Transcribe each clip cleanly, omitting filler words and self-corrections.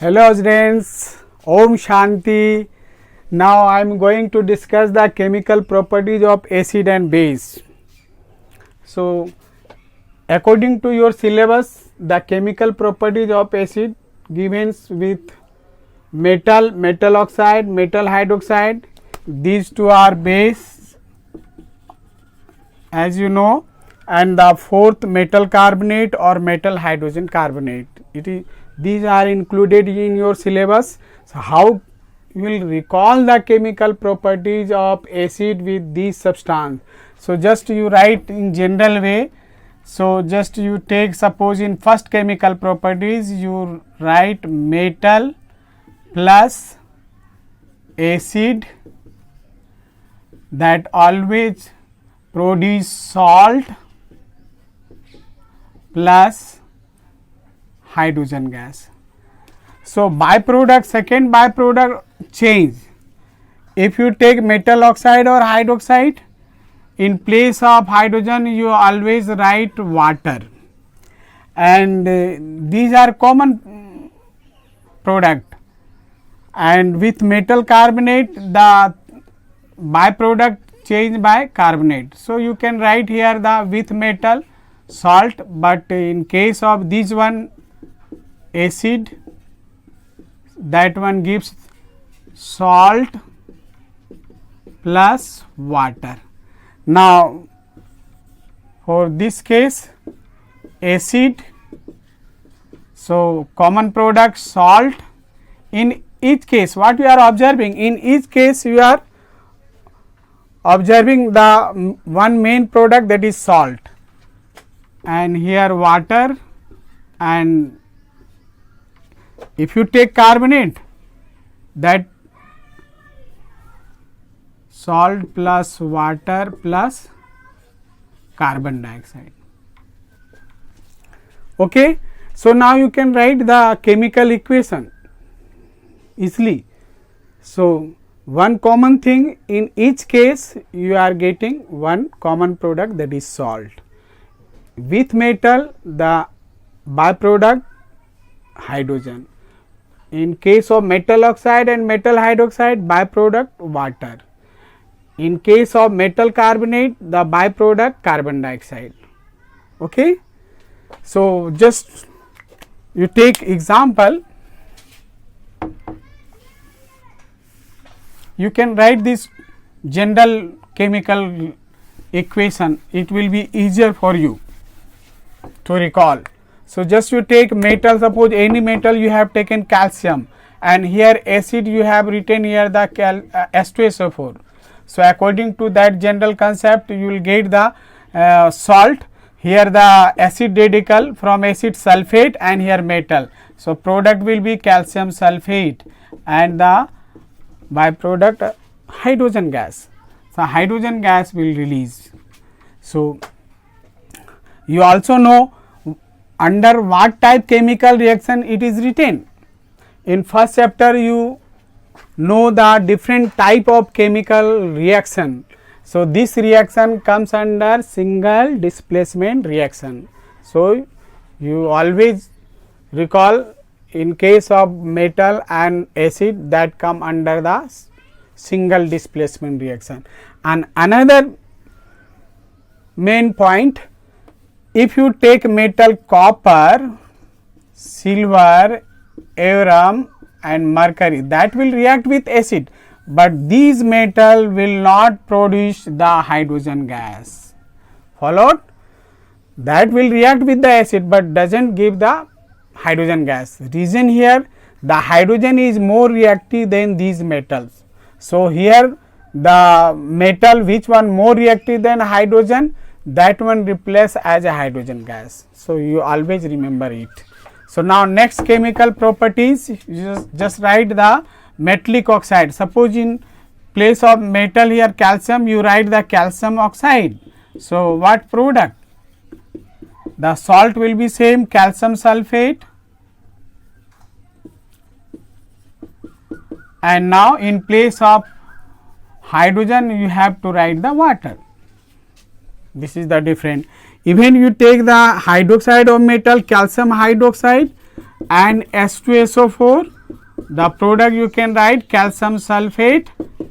Hello students, Om Shanti. Now I am going to discuss the chemical properties of acid and base. So according to your syllabus, the chemical properties of acid given with metal oxide, metal hydroxide. These two are base, as you know, and the fourth metal carbonate or metal hydrogen carbonate. These are included in your syllabus. So how you will recall the chemical properties of acid with these substance? So just you write in general way. So just you take, suppose in first chemical properties you write metal plus acid, that always produce salt plus hydrogen gas. So byproduct, second byproduct change. If you take metal oxide or hydroxide, in place of hydrogen you always write water, and these are common product. And with metal carbonate, the byproduct change by carbonate. So you can write here the with metal salt, but in case of this one acid, that one gives salt plus water. Now for this case acid, so common product salt. In each case what we are observing, in each case you are observing the one main product, that is salt, and here water, and if you take carbonate, that salt plus water plus carbon dioxide. Okay. So now you can write the chemical equation easily. So one common thing, in each case you are getting one common product, that is salt. With metal, the byproduct hydrogen. In case of metal oxide and metal hydroxide, byproduct water. In case of metal carbonate, the byproduct carbon dioxide. Okay. So just you take example, you can write this general chemical equation, it will be easier for you to recall. So just you take metal, suppose any metal you have taken calcium, and here acid you have written here the H2SO4. So according to that general concept you will get the salt, here the acid radical from acid sulfate, and here metal. So product will be calcium sulfate, and the byproduct hydrogen gas. So hydrogen gas will release. So you also know under what type chemical reaction it is written. In first chapter you know the different type of chemical reaction. So this reaction comes under single displacement reaction. So you always recall, in case of metal and acid, that come under the single displacement reaction. And another main point, if you take metal copper, silver, arum and mercury, that will react with acid, but these metal will not produce the hydrogen gas. Followed? That will react with the acid, but does not give the hydrogen gas. Reason here, the hydrogen is more reactive than these metals. So here the metal which one more reactive than hydrogen, that one replace as a hydrogen gas. So you always remember it. So now next chemical properties, you just write the metallic oxide. Suppose in place of metal here calcium, you write the calcium oxide. So what product? The salt will be same, calcium sulfate, and now in place of hydrogen you have to write the water. This is the different. Even you take the hydroxide of metal, calcium hydroxide, and H2SO4. The product you can write calcium sulphate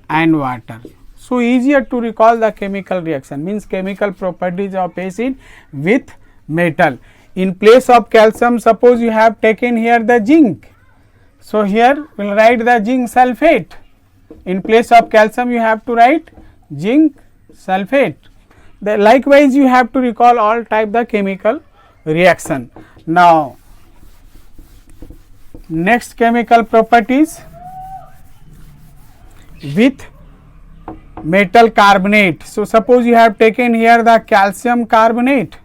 and water. So easier to recall the chemical reaction, means chemical properties of acid with metal. In place of calcium, suppose you have taken here the zinc. So here we will write the zinc sulphate. In place of calcium, you have to write zinc sulphate. Likewise, you have to recall all type the chemical reaction. Now, next chemical properties with metal carbonate. So, suppose you have taken here the calcium carbonate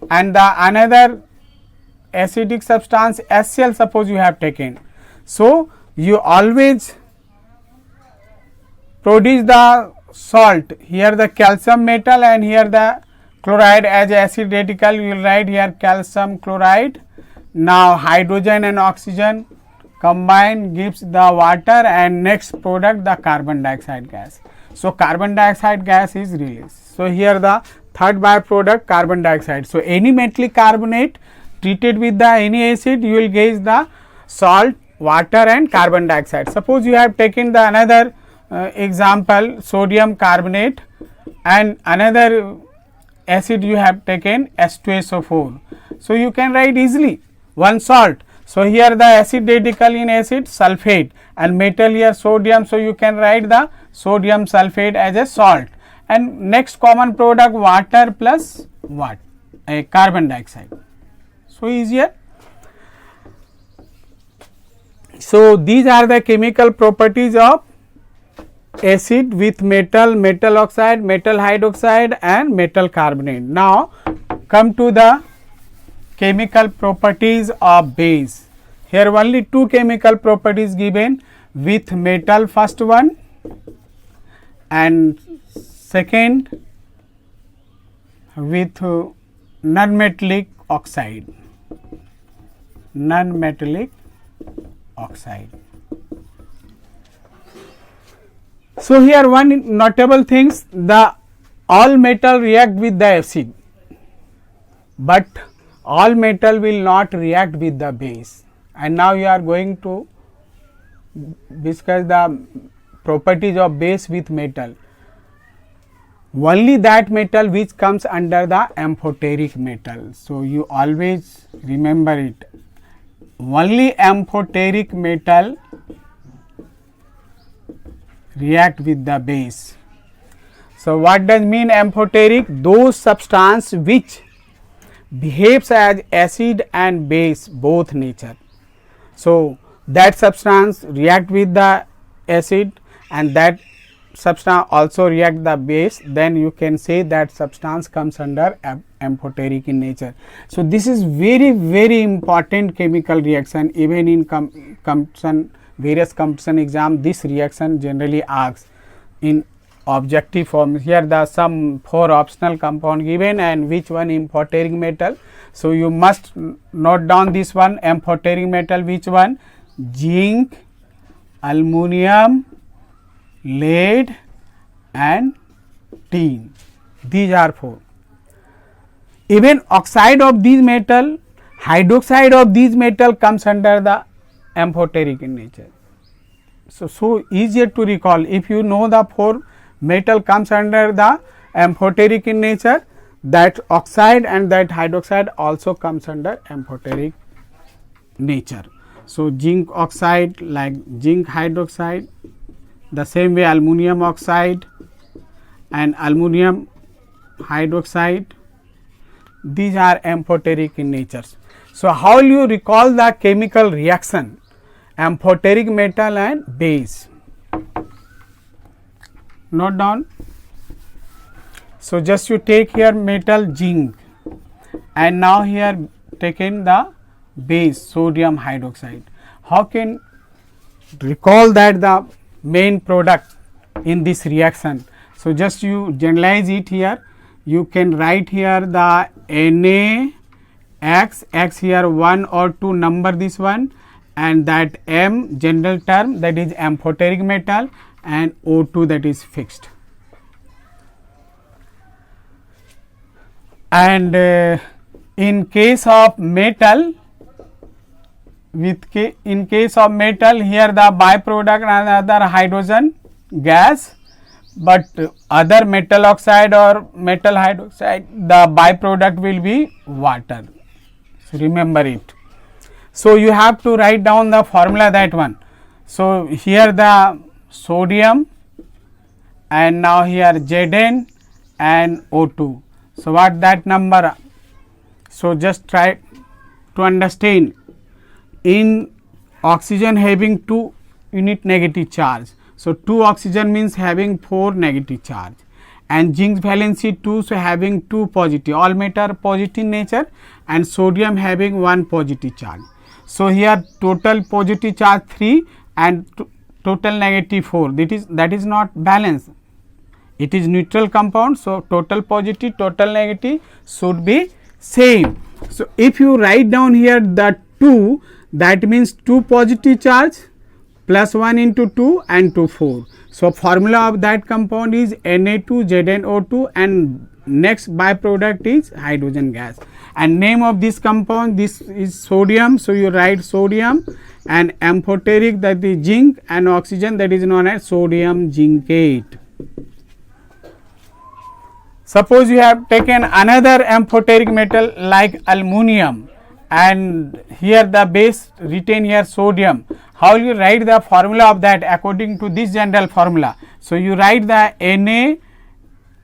and the another acidic substance HCl, suppose you have taken. So, you always produce the salt, here the calcium metal and here the chloride. As acid radical you will write here calcium chloride. Now, hydrogen and oxygen combine gives the water, and next product the carbon dioxide gas. So, carbon dioxide gas is released. So, here the third byproduct carbon dioxide. So, any metallic carbonate treated with the any acid, you will get the salt, water and carbon dioxide. Suppose you have taken the another example sodium carbonate and another acid you have taken H2SO4. So, you can write easily one salt. So, here the acid radical in acid sulphate and metal here sodium. So, you can write the sodium sulphate as a salt, and next common product water plus what? A carbon dioxide. So, easier. So, these are the chemical properties of acid with metal, metal oxide, metal hydroxide and metal carbonate. Now, come to the chemical properties of base. Here only two chemical properties given with metal, first one, and second with non-metallic oxide. Non-metallic oxide. So, here one notable things, the all metal react with the acid, but all metal will not react with the base. And now you are going to discuss the properties of base with metal. Only that metal which comes under the amphoteric metal. So, you always remember it, only amphoteric metal react with the base. So, what does mean amphoteric? Those substance which behaves as acid and base both nature. So, that substance react with the acid and that substance also react the base, then you can say that substance comes under amphoteric in nature. So, this is very important chemical reaction. Even in various competition exam, this reaction generally asks in objective form. Here the some 4 optional compound given and which one amphoteric metal. So, you must note down this one amphoteric metal, which one? Zinc, aluminum, lead and tin. These are 4. Even oxide of these metal, hydroxide of these metal comes under the amphoteric in nature. So easier to recall. If you know the 4 metal comes under the amphoteric in nature, that oxide and that hydroxide also comes under amphoteric nature. So, zinc oxide like zinc hydroxide, the same way aluminum oxide and aluminum hydroxide, these are amphoteric in nature. So, how will you recall the chemical reaction amphoteric metal and base? Note down. So, just you take here metal zinc and now here taken the base sodium hydroxide. How can recall that the main product in this reaction? So, just you generalize it here. You can write here the Na X, X here 1 or 2 number this one, and that M general term, that is amphoteric metal, and O2 that is fixed. And in case of metal, in case of metal, here the byproduct another hydrogen gas, but other metal oxide or metal hydroxide, the byproduct will be water. So remember it. So you have to write down the formula, that one. So here the sodium, and now here Zn and O2. So what that number? So just try to understand. In oxygen having 2 unit negative charge, so 2 oxygen means having 4 negative charge, and zinc's valency 2, so having 2 positive, all matter positive nature, and sodium having 1 positive charge. So here total positive charge 3 and total negative 4, that is not balanced, it is neutral compound. So total positive, total negative should be same. So if you write down here the 2, that means 2 positive charge plus 1 into 2 and 2 4. So formula of that compound is Na2ZnO2, and next byproduct is hydrogen gas, and name of this compound, this is sodium. So you write sodium, and amphoteric, that is zinc, and oxygen, that is known as sodium zincate. Suppose you have taken another amphoteric metal like aluminum, and here the base written here sodium. How you write the formula of that according to this general formula? So you write the Na,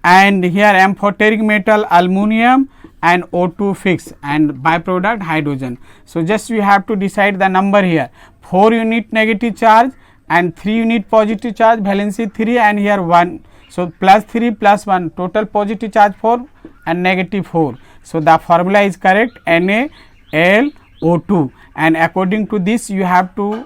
and here amphoteric metal aluminum and O2 fixed, and byproduct hydrogen. So just you have to decide the number here, 4 unit negative charge and 3 unit positive charge, valency 3, and here 1. So plus 3 plus 1, total positive charge 4 and negative 4. So the formula is correct, NaLO2, and according to this you have to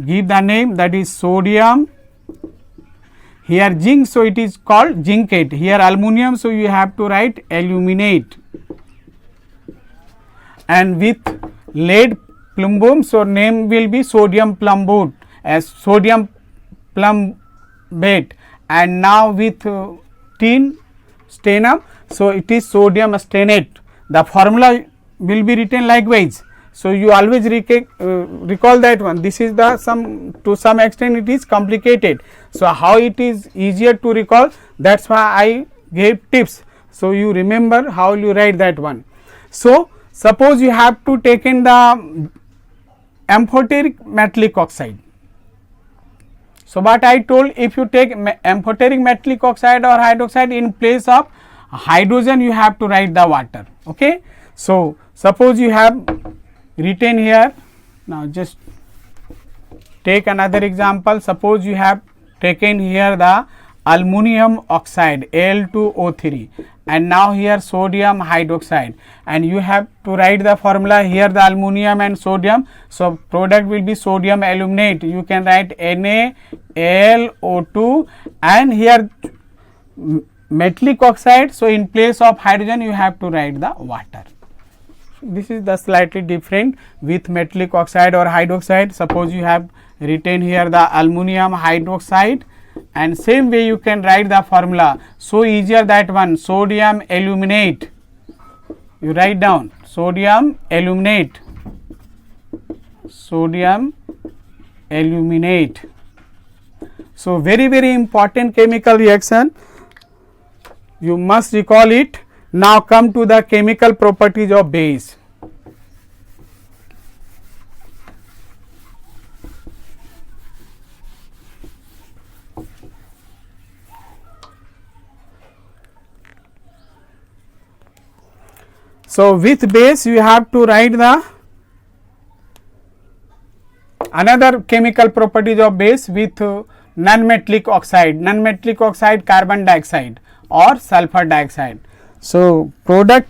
give the name, that is sodium. Here zinc, so it is called zincate. Here aluminum, so you have to write aluminate. And with lead plumbum, so name will be sodium plumbate, as sodium plumbate. And now with tin stannum, so it is sodium stannate. The formula will be written likewise. So you always recall that one. This is the to some extent it is complicated. So how it is easier to recall, that's why I gave tips. So you remember how you write that one. So suppose you have to taken the amphoteric metallic oxide. So what I told, if you take amphoteric metallic oxide or hydroxide, in place of hydrogen you have to write the water. Okay. So suppose you have written here, now just take another example. Suppose you have taken here the aluminum oxide Al2O3, and now here sodium hydroxide, and you have to write the formula here, the aluminum and sodium. So product will be sodium aluminate. You can write NaLO2, and here metallic oxide, so in place of hydrogen you have to write the water. This is the slightly different with metallic oxide or hydroxide. Suppose you have written here the aluminum hydroxide, and same way you can write the formula. So easier that one, sodium aluminate. You write down sodium aluminate, sodium aluminate. So very important chemical reaction, you must recall it. Now come to the chemical properties of base. So with base you have to write the another chemical properties of base with non-metallic oxide, non-metallic oxide carbon dioxide or sulfur dioxide. So product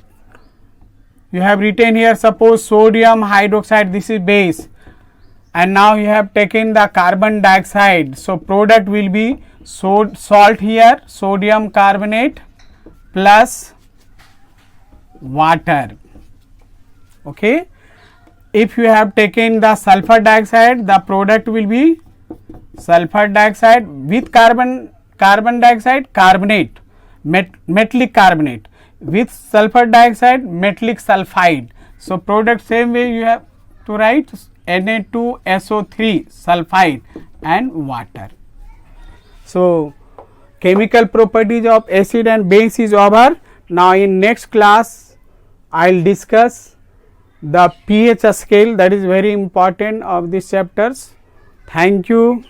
you have written here, suppose sodium hydroxide, this is base, and now you have taken the carbon dioxide. So product will be salt here, sodium carbonate plus water. Okay. If you have taken the sulfur dioxide, the product will be sulfur dioxide with carbon dioxide carbonate, metallic carbonate, with sulfur dioxide metallic sulfide. So product same way you have to write Na2SO3 sulfide and water. So, chemical properties of acid and base is over. Now, in next class I will discuss the pH scale, that is very important of these chapters. Thank you.